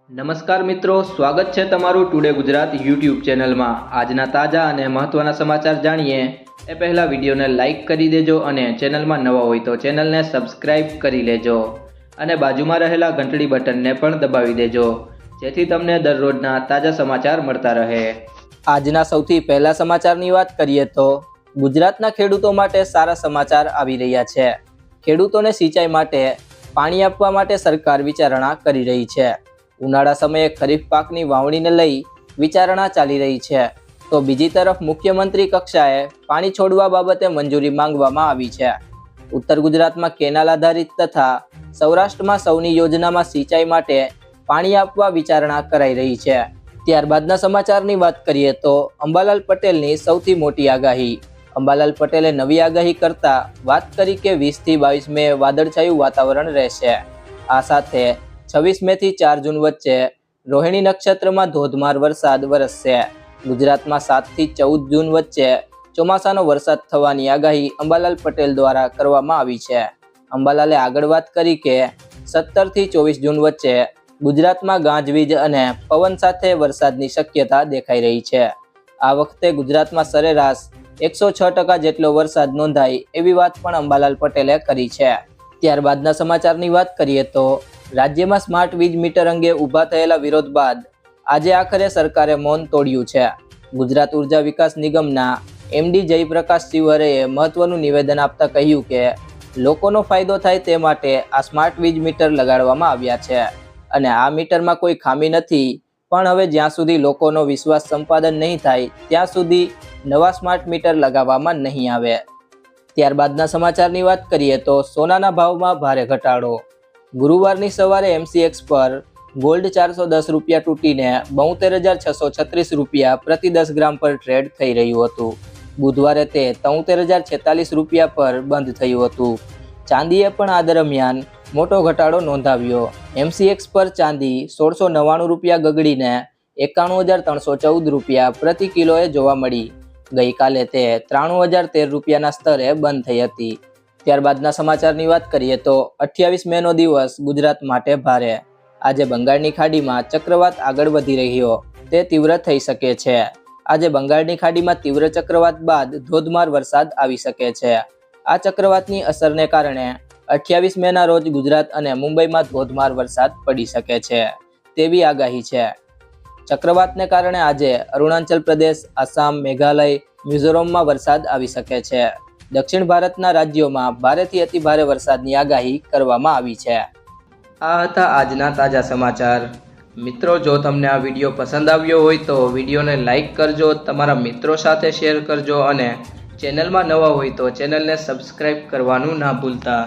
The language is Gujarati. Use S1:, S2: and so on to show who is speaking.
S1: નમસ્કાર મિત્રો, સ્વાગત છે તમારું ટુડે ગુજરાત યુટ્યુબ ચેનલમાં। આજના તાજા અને મહત્વના સમાચાર જાણીએ એ પહેલાં વિડીયોને લાઇક કરી દેજો અને ચેનલમાં નવા હોય તો ચેનલને સબસ્ક્રાઇબ કરી લેજો અને બાજુમાં રહેલા ઘંટડી બટનને પણ દબાવી દેજો જેથી તમને દરરોજના તાજા સમાચાર મળતા રહે। આજના સૌથી પહેલા સમાચારની વાત કરીએ તો ગુજરાતના ખેડૂતો માટે સારા સમાચાર આવી રહ્યા છે। ખેડૂતોને સિંચાઈ માટે પાણી આપવા માટે સરકાર વિચારણા કરી રહી છે। ઉનાળા સમયે ખરીફ પાકની વાવણીને લઈ વિચારણા ચાલી રહી છે તો બીજી તરફ મુખ્યમંત્રી કક્ષાએ પાણી છોડવા બાબતે મંજૂરી માંગવામાં આવી છે। ઉત્તર ગુજરાતમાં કેનાલ આધારિત તથા સૌરાષ્ટ્રમાં સૌની યોજનામાં સિંચાઈ માટે પાણી આપવા વિચારણા કરાઈ રહી છે। ત્યારબાદના સમાચારની વાત કરીએ તો અંબાલાલ પટેલની સૌથી મોટી આગાહી। અંબાલાલ પટેલે નવી આગાહી કરતા વાત કરી કે 20 થી 22 મે વાદળછાયું વાતાવરણ રહેશે। આ સાથે 26 મે થી 4 જૂન વચ્ચે રોહિણી નક્ષત્રમાં ધોધમાર વરસાદ વરસશે। ગુજરાતમાં 7 થી 14 જૂન વચ્ચે ચોમાસાનો વરસાદ થવાની આગાહી અંબાલાલ પટેલ દ્વારા કરવામાં આવી છે। અંબાલાલે આગળ વાત કરી કે 17 થી 24 જૂન વચ્ચે ગુજરાતમાં ગાજવીજ અને પવન સાથે વરસાદની શક્યતા દેખાઈ રહી છે। આ વખતે ગુજરાતમાં સરેરાશ 106% જેટલો વરસાદ નોંધાય એવી વાત પણ અંબાલાલ પટેલે કરી છે। ત્યારબાદના સમાચારની વાત કરીએ તો રાજ્યમાં સ્માર્ટ વીજ મીટર અંગે ઊભા થયેલા વિરોધ બાદ આજે આખરે સરકારે મૌન તોડ્યું છે। ગુજરાત ઉર્જા વિકાસ નિગમના એમડી જયપ્રકાશ શિવહરેએ મહત્વનું નિવેદન આપતા કહ્યું કે લોકોનો ફાયદો થાય તે માટે આ સ્માર્ટ વીજ મીટર લગાડવામાં આવ્યા છે અને આ મીટરમાં કોઈ ખામી નથી, પણ હવે જ્યાં સુધી લોકોનો વિશ્વાસ સંપાદન નહીં થાય ત્યાં સુધી નવા સ્માર્ટ મીટર લગાવવામાં નહીં આવે। ત્યારબાદના સમાચારની વાત કરીએ તો સોનાના ભાવમાં ભારે ઘટાડો। ગુરુવારની સવારે MCX પર ગોલ્ડ 410 રૂપિયા તૂટીને 72,636 રૂપિયા પ્રતિ 10 ગ્રામ પર ટ્રેડ થઈ રહ્યું હતું। બુધવારે તે 73,046 રૂપિયા પર બંધ થયું હતું। ચાંદીએ પણ આ દરમિયાન મોટો ઘટાડો નોંધાવ્યો। MCX પર ચાંદી 1699 રૂપિયા ગગડીને 91,314 રૂપિયા પ્રતિ કિલોએ જોવા મળી। ગઈકાલે તે 93,013 રૂપિયાના સ્તરે બંધ થઈ હતી। ત્યારબાદના સમાચારની વાત કરીએ તો 28 મેનો દિવસ ગુજરાત માટે ભારે। આજે બંગાળની ખાડીમાં ચક્રવાત આગળ વધી રહ્યો તે તીવ્ર થઈ શકે છે। આજે બંગાળની ખાડીમાં તીવ્ર ચક્રવાત બાદ ધોધમાર વરસાદ આવી શકે છે। આ ચક્રવાતની અસરને કારણે 28 મેના રોજ ગુજરાત અને મુંબઈમાં ધોધમાર વરસાદ પડી શકે છે તેવી આગાહી છે। ચક્રવાતને કારણે આજે અરુણાચલ પ્રદેશ, આસામ, મેઘાલય, મિઝોરમમાં વરસાદ આવી શકે છે। દક્ષિણ ભારતના રાજ્યોમાં ભારેથી અતિ ભારે વરસાદની આગાહી કરવામાં આવી છે। આ હતા આજના તાજા સમાચાર। મિત્રો, જો તમને આ વિડીયો પસંદ આવ્યો હોય તો વિડીયોને લાઇક કરજો, તમારા મિત્રો સાથે શેર કરજો અને ચેનલમાં નવા હોય તો ચેનલને સબસ્ક્રાઇબ કરવાનું ના ભૂલતા।